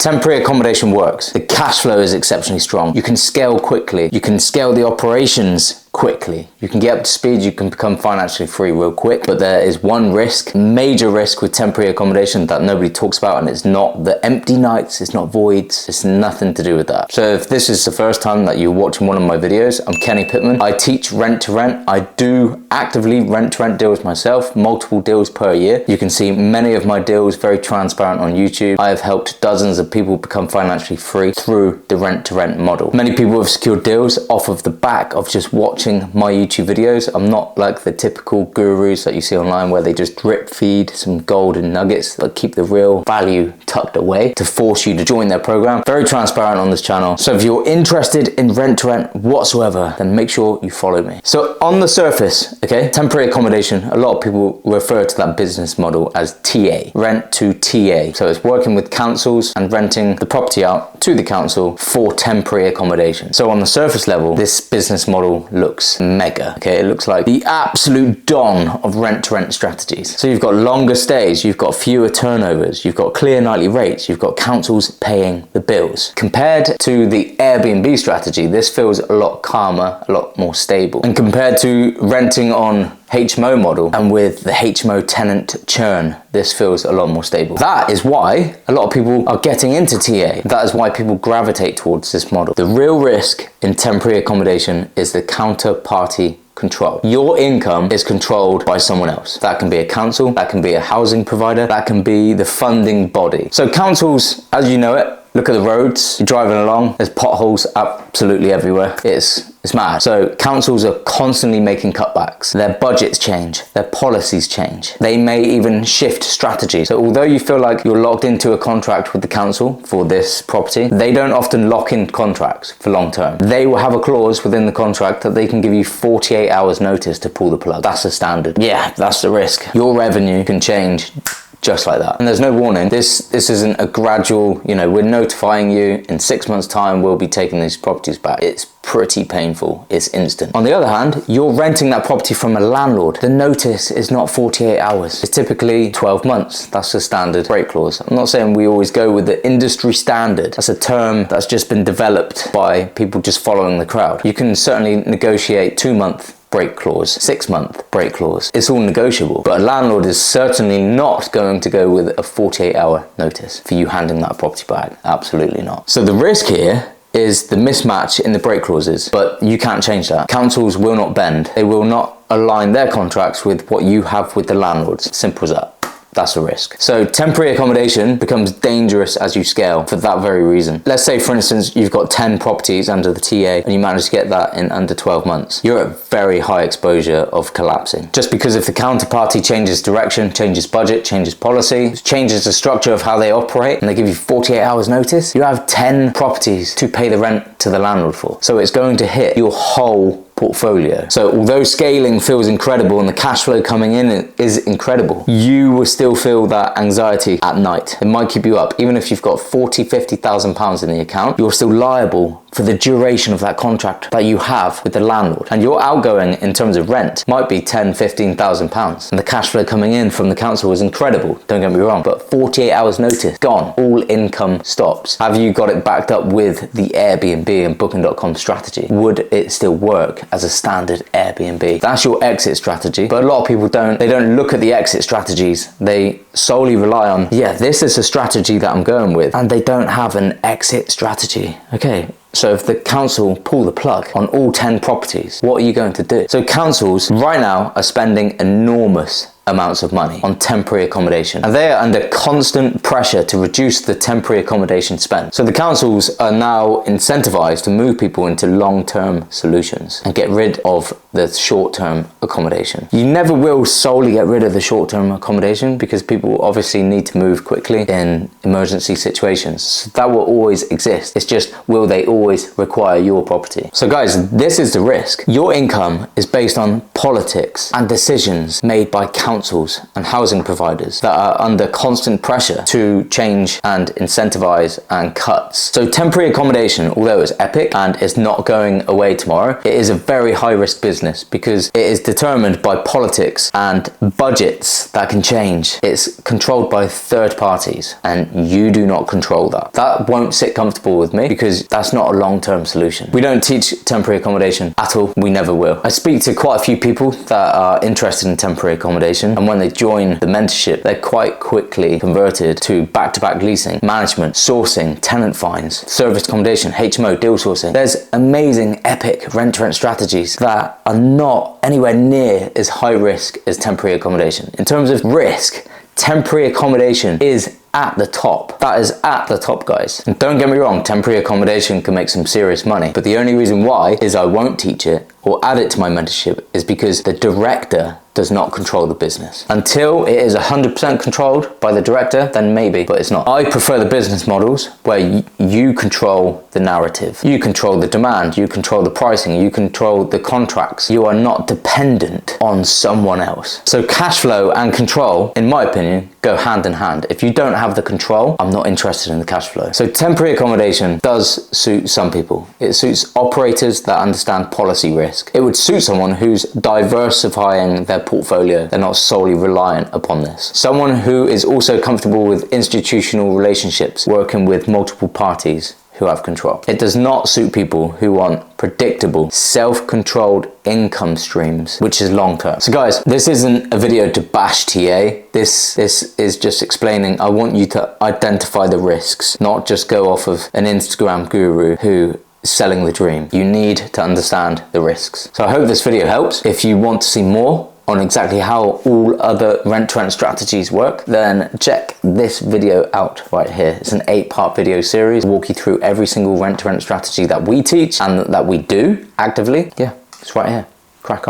Temporary accommodation works. The cash flow is exceptionally strong. You can scale quickly. You can scale the operations quickly. You can get up to speed. You can become financially free real quick. But there is one risk, major risk with temporary accommodation that nobody talks about, and it's not the empty nights, it's not voids, it's nothing to do with that. So if this is the first time that you're watching one of my videos, I'm Kenny Pittman. I teach rent to rent. I do actively rent to rent deals myself, multiple deals per year. You can see many of my deals very transparent on YouTube. I have helped dozens of people become financially free through the rent to rent model. Many people have secured deals off of the back of just watching my YouTube videos. I'm not like the typical gurus that you see online where they just drip feed some golden nuggets that keep the real value tucked away to force you to join their program. Very transparent on this channel. So if you're interested in rent to rent whatsoever, then make sure you follow me. So on the surface, okay, temporary accommodation, a lot of people refer to that business model as TA, rent to TA. So it's working with councils and renting the property out to the council for temporary accommodation. So on the surface level, this business model looks mega, okay? It looks like the absolute dawn of rent to rent strategies. So you've got longer stays, you've got fewer turnovers, you've got clear nightly rates, you've got councils paying the bills. Compared to the Airbnb strategy, this feels a lot calmer, a lot more stable. And compared to renting on HMO model and with the HMO tenant churn, this feels a lot more stable. That is why a lot of people are getting into TA. That is why people gravitate towards this model. The real risk in temporary accommodation is the counterparty control. Your income is controlled by someone else. That can be a council, that can be a housing provider, that can be the funding body. So councils, as you know it, look at the roads, you're driving along, there's potholes absolutely everywhere. It's mad. So councils are constantly making cutbacks. Their budgets change, their policies change. They may even shift strategy. So although you feel like you're locked into a contract with the council for this property, they don't often lock in contracts for long term. They will have a clause within the contract that they can give you 48 hours notice to pull the plug. That's the standard. Yeah, that's the risk. Your revenue can change just like that. And there's no warning. This isn't a gradual, we're notifying you in 6 months time, we'll be taking these properties back. It's pretty painful. It's instant. On the other hand, you're renting that property from a landlord. The notice is not 48 hours. It's typically 12 months. That's the standard break clause. I'm not saying we always go with the industry standard. That's a term that's just been developed by people just following the crowd. You can certainly negotiate 2-month break clause, 6-month break clause. It's all negotiable, but a landlord is certainly not going to go with a 48-hour notice for you handing that property back. Absolutely not. So the risk here is the mismatch in the break clauses, but you can't change that. Councils will not bend. They will not align their contracts with what you have with the landlords. Simple as that. That's a risk. So temporary accommodation becomes dangerous as you scale for that very reason. Let's say, for instance, you've got 10 properties under the TA and you manage to get that in under 12 months. You're at very high exposure of collapsing. Just because if the counterparty changes direction, changes budget, changes policy, changes the structure of how they operate, and they give you 48 hours notice, you have 10 properties to pay the rent to the landlord for. So it's going to hit your whole portfolio. So although scaling feels incredible and the cash flow coming in is incredible, you will still feel that anxiety at night. It might keep you up. Even if you've got 40, 50,000 pounds in the account, you're still liable for the duration of that contract that you have with the landlord. And your outgoing in terms of rent might be 10, 15,000 pounds. And the cash flow coming in from the council is incredible. Don't get me wrong, but 48 hours notice, gone. All income stops. Have you got it backed up with the Airbnb and Booking.com strategy? Would it still work as a standard Airbnb? That's your exit strategy. But a lot of people they don't look at the exit strategies. They solely rely on, yeah, this is a strategy that I'm going with. And they don't have an exit strategy. Okay. So if the council pull the plug on all 10 properties, what are you going to do? So councils right now are spending enormous amounts of money on temporary accommodation, and they are under constant pressure to reduce the temporary accommodation spend. So the councils are now incentivized to move people into long-term solutions and get rid of the short-term accommodation. You never will solely get rid of the short-term accommodation because people obviously need to move quickly in emergency situations. So that will always exist. It's just, will they always require your property? So guys, this is the risk. Your income is based on politics and decisions made by councils and housing providers that are under constant pressure to change and incentivize and cuts. So temporary accommodation, although it's epic and it's not going away tomorrow, it is a very high risk business business because it is determined by politics and budgets that can change. It's controlled by third parties and you do not control that. That won't sit comfortable with me because that's not a long-term solution. We don't teach temporary accommodation at all. We never will. I speak to quite a few people that are interested in temporary accommodation, and when they join the mentorship, they're quite quickly converted to back-to-back leasing, management, sourcing, tenant fines, service accommodation, HMO, deal sourcing. There's amazing, epic rent-to-rent strategies that are not anywhere near as high risk as temporary accommodation. In terms of risk, temporary accommodation is at the top. That is at the top, guys. And don't get me wrong, temporary accommodation can make some serious money, but the only reason why is I won't teach it or add it to my mentorship is because the director does not control the business. Until it is 100% controlled by the director, then maybe, but it's not. I prefer the business models where you control the narrative, you control the demand, you control the pricing, you control the contracts. You are not dependent on someone else. So cash flow and control, in my opinion, go hand in hand. If you don't have the control, I'm not interested in the cash flow. So temporary accommodation does suit some people. It suits operators that understand policy risk. It would suit someone who's diversifying their portfolio. They're not solely reliant upon this. Someone who is also comfortable with institutional relationships, working with multiple parties who have control. It does not suit people who want predictable, self-controlled income streams, which is long-term. So guys, this isn't a video to bash TA. This is just explaining, I want you to identify the risks, not just go off of an Instagram guru who is selling the dream. You need to understand the risks. So I hope this video helps. If you want to see more on exactly how all other rent-to-rent strategies work, then check this video out right here. It's an 8-part video series. Walk you through every single rent-to-rent strategy that we teach and that we do actively. Yeah, it's right here. Crack on.